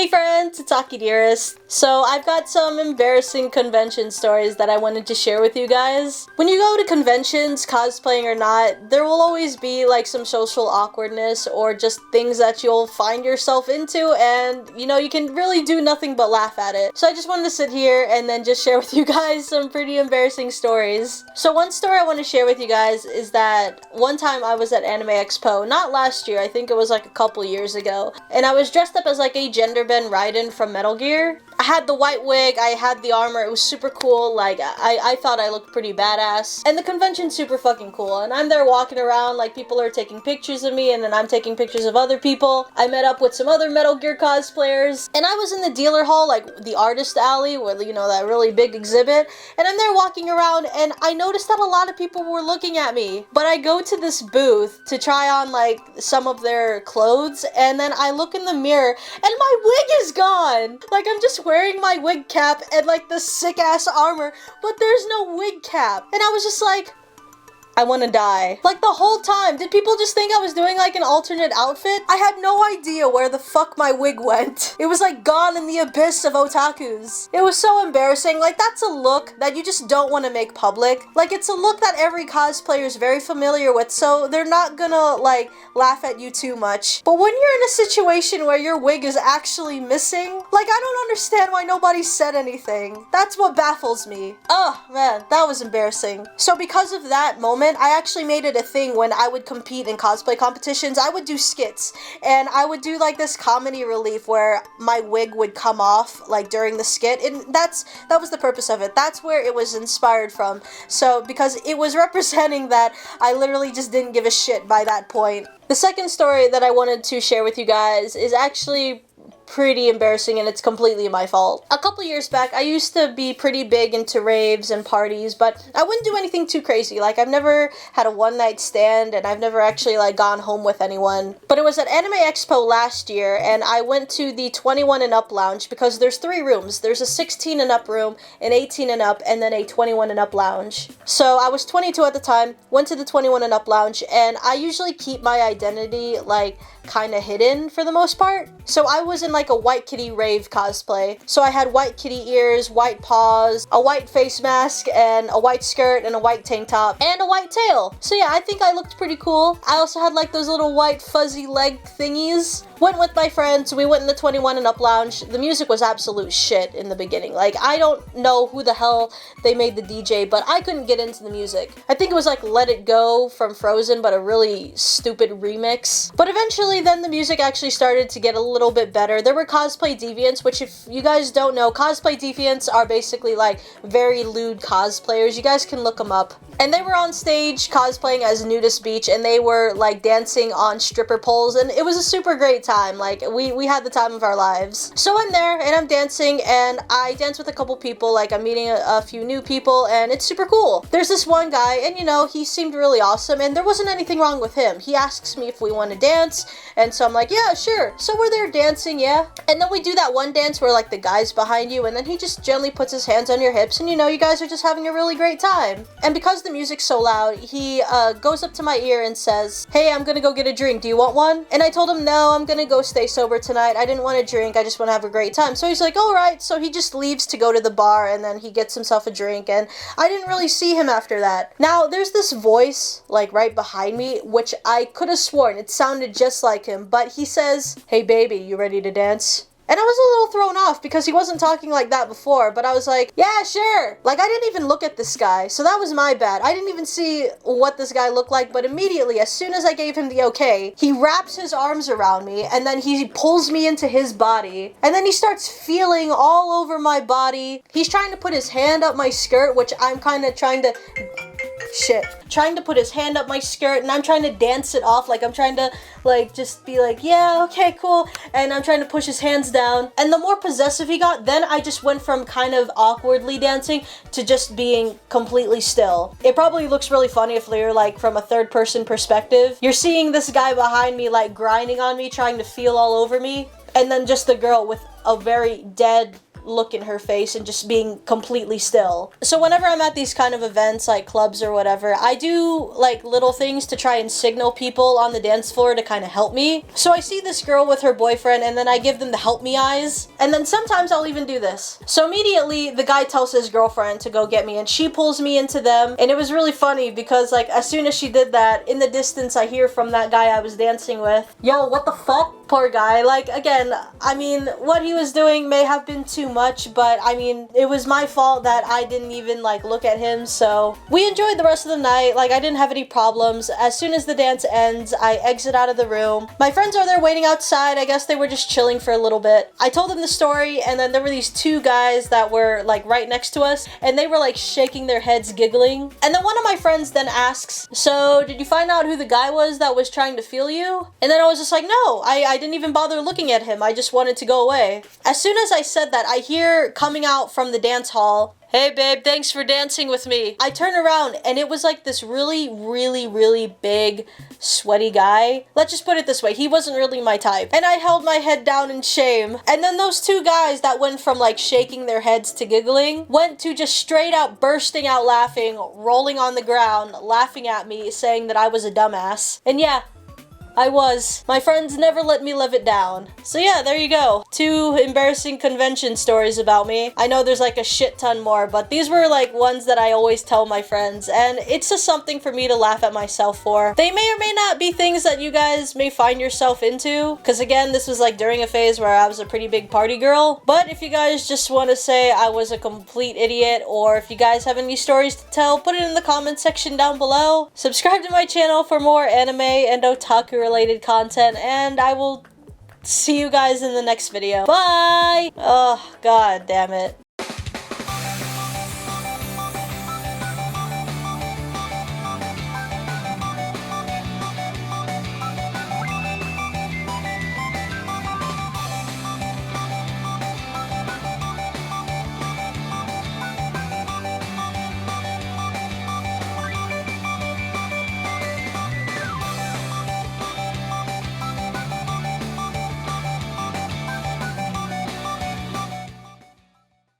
Hey friends, it's Aki Dearest. So I've got some embarrassing convention stories that I wanted to share with you guys. When you go to conventions, cosplaying or not, there will always be like some social awkwardness or just things that you'll find yourself into and you can really do nothing but laugh at it. So I just wanted to sit here and then just share with you guys some pretty embarrassing stories. So one story I want to share with you guys is that one time I was at Anime Expo, not last year, I think it was like a couple years ago, and I was dressed up as like a gender Ben Raiden from Metal Gear. I had the white wig, I had the armor, it was super cool, like, I thought I looked pretty badass. And the convention's super fucking cool, and I'm there walking around, like, people are taking pictures of me, and then I'm taking pictures of other people. I met up with some other Metal Gear cosplayers, and I was in the dealer hall, like, the artist alley, where, that really big exhibit, and I'm there walking around, and I noticed that a lot of people were looking at me. But I go to this booth to try on, like, some of their clothes, and then I look in the mirror, and my wig is gone! Like, I'm just wearing my wig cap and like the sick ass armor, but there's no wig cap. And I was just like, I want to die. Like the whole time, did people just think I was doing like an alternate outfit? I had no idea where the fuck my wig went. It was like gone in the abyss of otakus. It was so embarrassing. Like that's a look that you just don't want to make public. Like it's a look that every cosplayer is very familiar with, so they're not gonna like laugh at you too much. But when you're in a situation where your wig is actually missing, like I don't understand why nobody said anything. That's what baffles me. Oh man, that was embarrassing. So because of that moment, I actually made it a thing when I would compete in cosplay competitions. I would do skits, and I would do like this comedy relief where my wig would come off like during the skit, and that was the purpose of it. That's where it was inspired from. So because it was representing that I literally just didn't give a shit by that point. The second story that I wanted to share with you guys is actually pretty embarrassing, and it's completely my fault. A couple years back, I used to be pretty big into raves and parties, but I wouldn't do anything too crazy. Like, I've never had a one-night stand, and I've never actually, like, gone home with anyone. But it was at Anime Expo last year, and I went to the 21 and up lounge, because there's 3 rooms. There's a 16 and up room, an 18 and up, and then a 21 and up lounge. So I was 22 at the time, went to the 21 and up lounge, and I usually keep my identity, like, kind of hidden for the most part. So I was in like a white kitty rave cosplay. So I had white kitty ears, white paws, a white face mask, and a white skirt, and a white tank top, and a white tail. So yeah, I think I looked pretty cool. I also had like those little white fuzzy leg thingies. Went with my friends, we went in the 21 and up lounge. The music was absolute shit in the beginning. Like, I don't know who the hell they made the DJ, but I couldn't get into the music. I think it was like Let It Go from Frozen, but a really stupid remix. But eventually then the music actually started to get a little bit better. There were cosplay deviants, which if you guys don't know, cosplay deviants are basically like very lewd cosplayers. You guys can look them up. And they were on stage cosplaying as Nudist Beach, and they were like dancing on stripper poles, and it was a super great time. Like we had the time of our lives. So I'm there and I'm dancing, and I dance with a couple people. Like I'm meeting a few new people, and it's super cool. There's this one guy, and he seemed really awesome, and there wasn't anything wrong with him. He asks me if we want to dance, and so I'm like, yeah, sure. So we're there dancing, yeah. And then we do that one dance where like the guy's behind you, and then he just gently puts his hands on your hips, and you guys are just having a really great time. And because the music's so loud, he goes up to my ear and says, hey, I'm gonna go get a drink. Do you want one? And I told him, no, I'm gonna go stay sober tonight. I didn't want to drink. I just want to have a great time. So he's like, all right. So he just leaves to go to the bar, and then he gets himself a drink, and I didn't really see him after that. Now, there's this voice like right behind me, which I could have sworn it sounded just like him, but he says, hey baby, you ready to dance? And I was a little thrown off because he wasn't talking like that before, but I was like, yeah, sure. Like, I didn't even look at this guy, so that was my bad. I didn't even see what this guy looked like, but immediately, as soon as I gave him the okay, he wraps his arms around me, and then he pulls me into his body, and then he starts feeling all over my body. He's trying to put his hand up my skirt, which I'm kind of trying to put his hand up my skirt, and I'm trying to dance it off, like I'm trying to like just be like, yeah, okay, cool, and I'm trying to push his hands down. And the more possessive he got, then I just went from kind of awkwardly dancing to just being completely still. It probably looks really funny if you're like from a third person perspective. You're seeing this guy behind me like grinding on me, trying to feel all over me, and then just the girl with a very dead look in her face and just being completely still. So whenever I'm at these kind of events, like clubs or whatever, I do like little things to try and signal people on the dance floor to kind of help me. So I see this girl with her boyfriend and then I give them the help me eyes. And then sometimes I'll even do this. So immediately the guy tells his girlfriend to go get me and she pulls me into them. And it was really funny because like as soon as she did that, in the distance I hear from that guy I was dancing with, "Yo, what the fuck?" Poor guy. Like, again, I mean, what he was doing may have been too much, but I mean, it was my fault that I didn't even like look at him. So we enjoyed the rest of the night. Like, I didn't have any problems. As soon as the dance ends, I exit out of the room. My friends are there waiting outside. I guess they were just chilling for a little bit. I told them the story, and then there were these two guys that were like right next to us, and they were like shaking their heads giggling. And then one of my friends then asks, "So did you find out who the guy was that was trying to feel you?" And then I was just like, "No, I didn't even bother looking at him. I just wanted to go away." As soon as I said that, I hear coming out from the dance hall, "Hey babe, thanks for dancing with me." I turn around and it was like this really big, sweaty guy. Let's just put it this way, he wasn't really my type. And I held my head down in shame. And then those two guys that went from like shaking their heads to giggling, went to just straight out bursting out laughing, rolling on the ground, laughing at me, saying that I was a dumbass. And yeah, I was. My friends never let me live it down. So yeah, there you go. 2 embarrassing convention stories about me. I know there's like a shit ton more, but these were like ones that I always tell my friends, and it's just something for me to laugh at myself for. They may or may not be things that you guys may find yourself into, because again, this was like during a phase where I was a pretty big party girl. But if you guys just want to say I was a complete idiot, or if you guys have any stories to tell, put it in the comment section down below. Subscribe to my channel for more anime and otaku related content, and I will see you guys in the next video. Bye! Oh, god damn it.